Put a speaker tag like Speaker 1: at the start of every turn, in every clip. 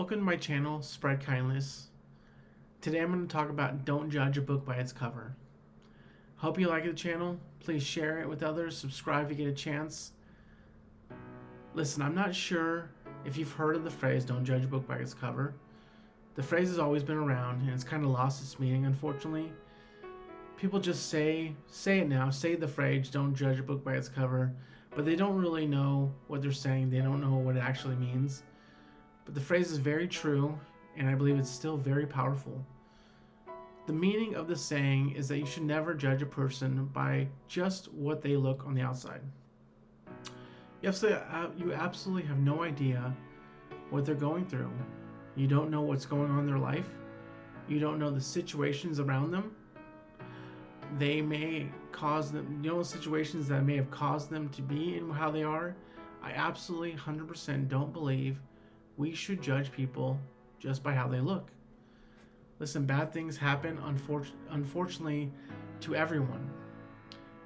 Speaker 1: Welcome to my channel, Spread Kindness. Today I'm going to talk about don't judge a book by its cover. Hope you like the channel. Please share it with others. Subscribe if you get a chance. Listen, I'm not sure if you've heard of the phrase don't judge a book by its cover. The phrase has always been around and it's kind of lost its meaning, unfortunately. People just say it now, say the phrase don't judge a book by its cover, but they don't really know what they're saying. They don't know what it actually means. But the phrase is very true, and I believe it's still very powerful. The meaning of the saying is that you should never judge a person by just what they look on the outside. You absolutely have no idea what they're going through. You don't know what's going on in their life. You don't know the situations around them. They may cause them, situations that may have caused them to be in how they are. I absolutely 100% don't believe we should judge people just by how they look. Listen, bad things happen, unfortunately, to everyone.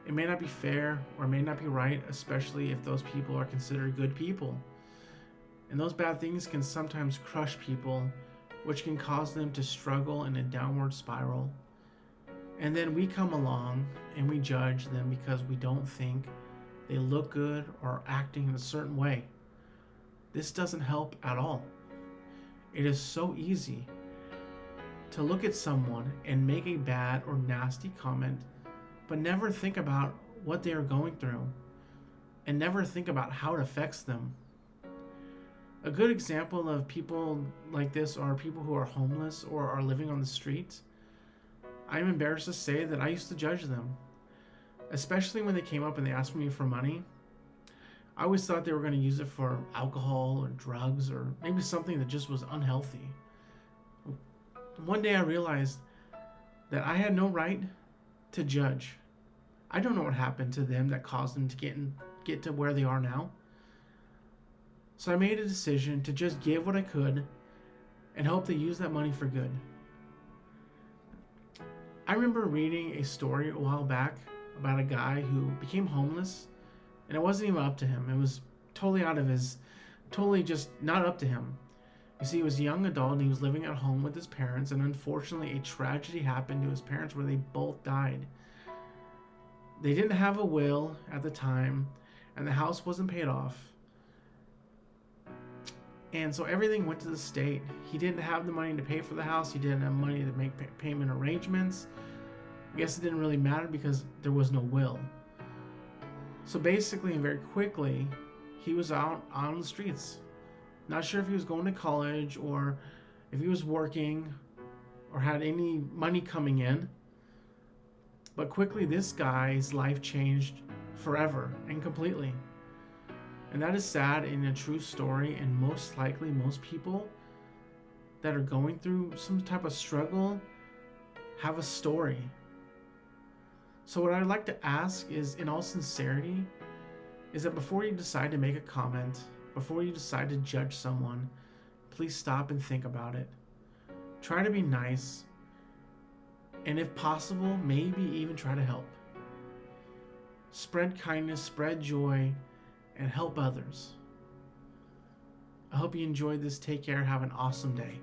Speaker 1: It may not be fair or may not be right, especially if those people are considered good people. And those bad things can sometimes crush people, which can cause them to struggle in a downward spiral. And then we come along and we judge them because we don't think they look good or are acting in a certain way. This doesn't help at all. It is so easy to look at someone and make a bad or nasty comment, but never think about what they are going through and never think about how it affects them. A good example of people like this are people who are homeless or are living on the street. I'm embarrassed to say that I used to judge them, especially when they came up and they asked me for money. I always thought they were going to use it for alcohol or drugs or maybe something that just was unhealthy. One day I realized that I had no right to judge. I don't know what happened to them that caused them to get to where they are now. So I made a decision to just give what I could and hope they use that money for good. I remember reading a story a while back about a guy who became homeless. And it wasn't even up to him. It was totally just not up to him. You see, he was a young adult and he was living at home with his parents, and unfortunately a tragedy happened to his parents where they both died. They didn't have a will at the time, and the house wasn't paid off. And so everything went to the state. He didn't have the money to pay for the house. He didn't have money to make payment arrangements. I guess it didn't really matter because there was no will. So basically, and very quickly, he was out on the streets. Not sure if he was going to college or if he was working or had any money coming in. But quickly, this guy's life changed forever and completely. And that is sad and a true story. And most likely, most people that are going through some type of struggle have a story. So what I'd like to ask is, in all sincerity, is that before you decide to make a comment, before you decide to judge someone, please stop and think about it. Try to be nice, and if possible, maybe even try to help. Spread kindness, spread joy, and help others. I hope you enjoyed this. Take care. Have an awesome day.